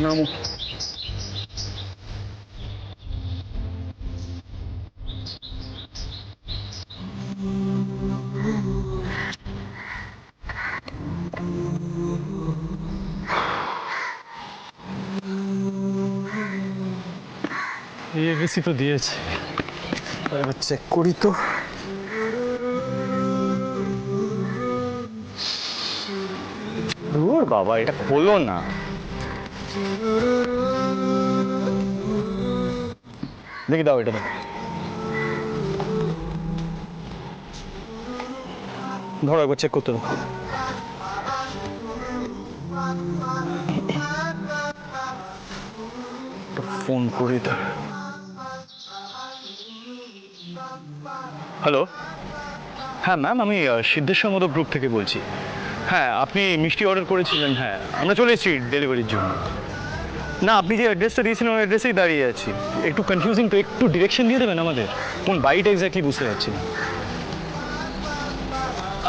নামো। এবিসি তো দিয়েছে, এবার চেক করি তো। দূর বাবা, এটা খোলো না। দেখি দাও, এটা দাও। ধরো, একবার চেক করতে দাও। ফোন করি তো। হ্যালো, হ্যাঁ ম্যাম, আমি সিদ্ধেশ্বর মতো গ্রুপ থেকে বলছি। হ্যাঁ, আপনি মিষ্টি অর্ডার করেছিলেন। হ্যাঁ, আমরা চলে এসেছি ডেলিভারির জন্য। না, আপনি যে অ্যাড্রেসটা দিয়েছিলেন ওই অ্যাড্রেসেই দাঁড়িয়ে আছি। একটু কনফিউজিং তো, একটু ডিরেকশন দিয়ে দেবেন আমাদের? কোন বাড়িটা এক্স্যাক্টলি বুঝতে পারছি না।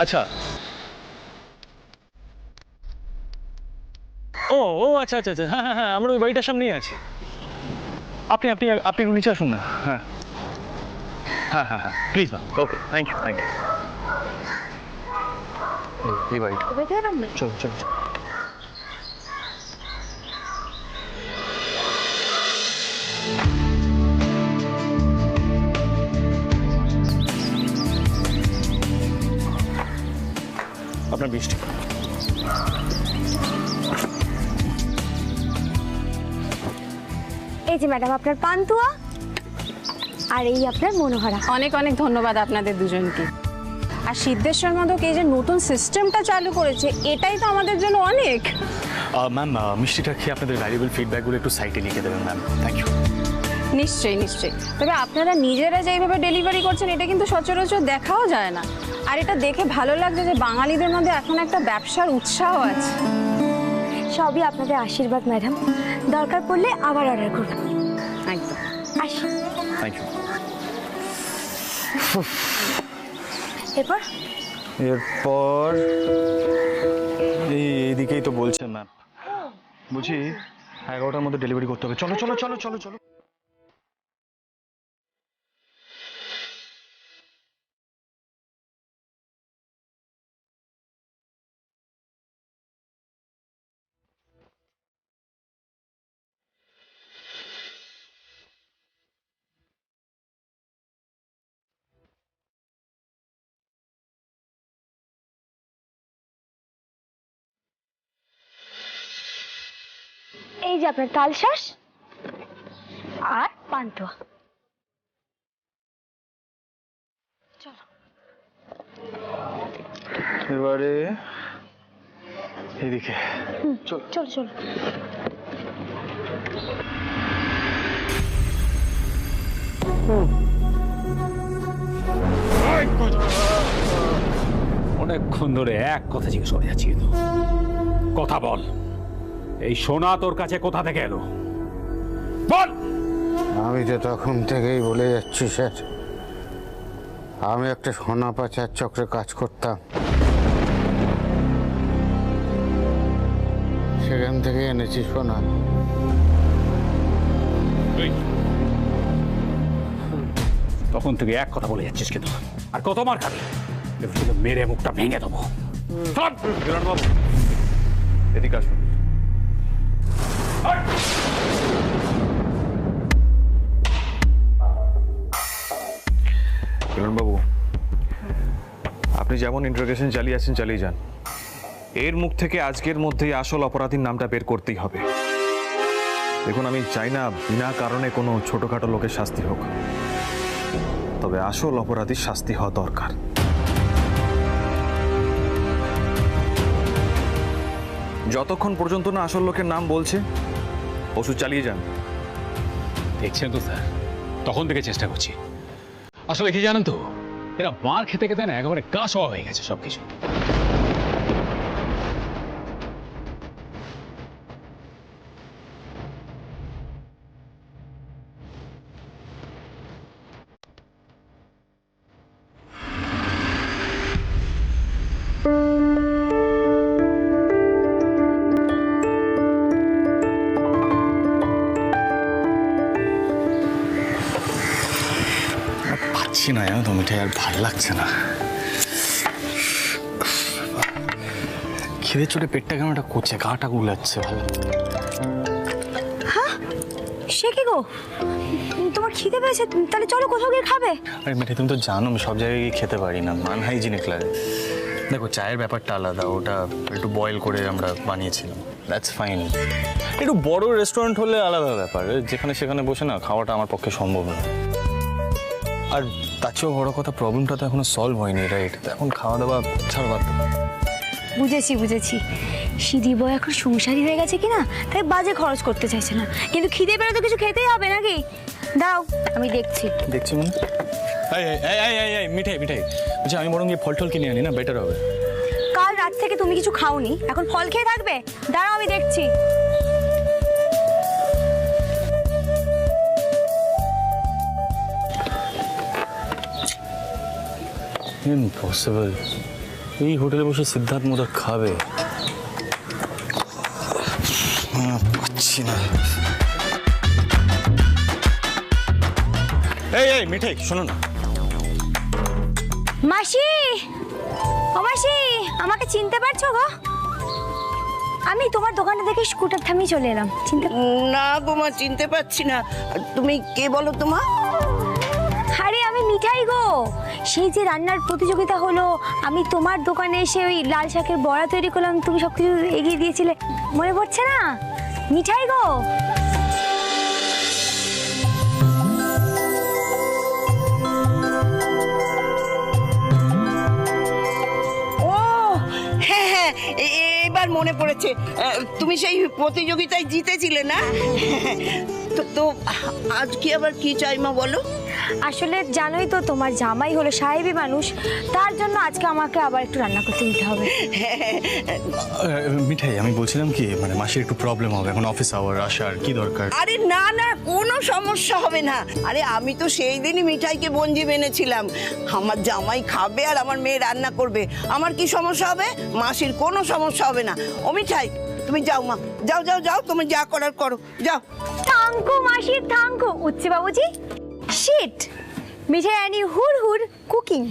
আচ্ছা। ও ও আচ্ছা আচ্ছা আচ্ছা, হ্যাঁ হ্যাঁ হ্যাঁ, আমরা ওই বাড়িটার সামনেই আছি। আপনি আপনি আপনি একটু নিচে আসুন না। হ্যাঁ হ্যাঁ হ্যাঁ হ্যাঁ, please ma'am. Okay, thank you thank you. এই বাড়িটা, চলো চলো চলো। আপনার বৃষ্টি। এই যে ম্যাডাম আপনার পান্তুয়া, আর এই আপনার মনোহরা। অনেক অনেক ধন্যবাদ আপনাদের দুজনকে। আর সিদ্ধেশ্বর মদক এই যে নতুন সিস্টেমটা চালু করেছে, এটাই তো আমাদের জন্য অনেক। ম্যাম, মিষ্টিটা খেয়ে আপনাদের ভ্যালুয়েবল ফিডব্যাকগুলো একটু সাইটে লিখে দেবেন ম্যাম। Thank you. নিশ্চয়ই নিশ্চয়ই। তবে আপনারা নিজেরা যেইভাবে ডেলিভারি করছেন এটা কিন্তু সচরাচর দেখাও যায় না। আর এটা দেখে ভালো লাগছে যে বাঙালিদের মধ্যে এখন একটা ব্যবসার উৎসাহ আছে। সবই আপনাদের আশীর্বাদ ম্যাডাম, দরকার পড়লে আবার অর্ডার করবেন। একদম। আসি। Thank you. এরপর এরপর এইদিকেই তো বলছে ম্যাম। বলছি 11টার মধ্যে ডেলিভারি করতে হবে। চলো চলো চলো চলো চলো। এই যে আপনার তালশাঁস আর পান্তুয়া। চলো। এবারে এদিকে চলো চলো চলো। অনেকক্ষণ ধরে এক কথা জিজ্ঞেস করে যাচ্ছি, কিন্তু কথা বল। এই সোনা তোর কাছে কোথা থেকে এলো বল। আমি তো তখন থেকেই বলে যাচ্ছি স্যার, আমি একটা সোনা পাচার চক্রে কাজ করতাম, সেখান থেকে এনেছি সোনা। তখন থেকে এক কথা বলে যাচ্ছিস, কিন্তু আর কত মার খাবি? মেরে মুখটা ভেঙে দেবো। বাবু, এদিকে আসুন। বাবু, আপনি যেমন ইন্টারোগেশন চালিয়ে আছেন চালিয়ে যান। এর মুখ থেকে আজকের মধ্যেই আসল অপরাধীর নামটা বের করতেই হবে। দেখুন, আমি চাই না বিনা কারণে কোনো ছোটখাটো লোকের শাস্তি হোক, তবে আসল অপরাধীর শাস্তি হওয়া দরকার। যতক্ষণ পর্যন্ত না আসল লোকের নাম বলছে, ওষুধ চালিয়ে যান। দেখছেন তো স্যার, তখন থেকে চেষ্টা করছি। আসলে কি জানেন তো, এরা মার খেতে খেতে না একেবারে গা সওয়া হয়ে গেছে সবকিছু। পাচ্ছি না, জানো তো মিঠাই, আর ভালো লাগছে না। খিদে চোটে পেটটা কেমন একটা করছে, গাটা গুলাচ্ছে ভালো। সে কি গো, তোমার খিদে পেয়েছে? তাহলে চলো কোথাও গিয়ে খাবে। আরে মিঠাই, তুমি তো জানো আমি সব জায়গায় গিয়ে খেতে পারি না, আনহাইজিনিক লাগে। দেখো, চায়ের ব্যাপারটা আলাদা, ওটা একটু বয়েল করে আমরা বানিয়েছিলাম, দ্যাটস ফাইন। একটু বড় রেস্টুরেন্ট হলে আলাদা ব্যাপার, যেখানে সেখানে বসে না খাওয়াটা আমার পক্ষে সম্ভব না। আর তার চেয়েও বড় কথা, প্রবলেমটা তো এখনো সলভ হয়নি, রাইট? এখন খাওয়া দাওয়া ছাড়া বাদ দাও। বুঝেছি, সিঁড়ি বয় এখন সংসারী হয়ে গেছে কিনা, তাই বাজে খরচ করতে চাইছে না। কিন্তু খিদে পেলে তো কিছু খেতেই হবে নাকি? দাও, আমি দেখছি মানে মিঠাই বলছি, আমি বরং গিয়ে ফল টল কিনে আনি না, বেটার হবে। কাল রাত থেকে তুমি কিছু খাওনি, এখন ফল খেয়ে থাকবে? দাঁড়াও, আমি দেখছি। ইম্পসিবল, এই হোটেলে বসে সিদ্ধার্থ মোদক খাবে? পাচ্ছি না। এই মিঠাই, শোনো না। মাসি, ও মাসি, আমাকে চিনতে পারছো গো? আমি তোমার দোকানে দেখে স্কুটার থামিয়ে চলে এলাম। চিনতে না গো মা, চিনতে পারছি না। তুমি কে বলো তোমা? আরে আমি মিঠাই গো, সেই যে রান্নার প্রতিযোগিতা হলো, আমি তোমার দোকানে এসে ওই লাল শাকের বড়া তৈরি করলাম, তুমি সবকিছু এগিয়ে দিয়েছিলে, মনে পড়ছে না? মিঠাই গো। ও হ্যাঁ হ্যাঁ, এবার মনে পড়েছে। তুমি সেই প্রতিযোগিতায় জিতেছিলে না? তো আজ কি আবার কি চাই মা বলো? আসলে জানোই তো, তোমার জামাই হলো সাহেবী মানুষ, তার জন্য আজকে আমাকে আবার একটু রান্না করতে দিতে হবে। মিঠাই, আমি বলছিলাম কি, মানে মাসির একটু প্রবলেম হবে, এখন অফিস আওয়ার, আসার কি দরকার? আরে না না, কোনো সমস্যা হবে না। আরে আমি তো সেই দিনই মিঠাইকে বঞ্জি মেনেছিলাম, আমার জামাই খাবে আর আমার মেয়ে রান্না করবে, আমার কি সমস্যা হবে? মাসির কোনো সমস্যা হবে না। ও মিঠাই, তুমি যাও মা, যাও যাও যাও, তুমি যা করার করো, যাও। থাঙ্কু মাসি, থাঙ্কু। উচ্চে বাবুজি, শিট, মিঠাই আনি হুড় হুড় কুকিং।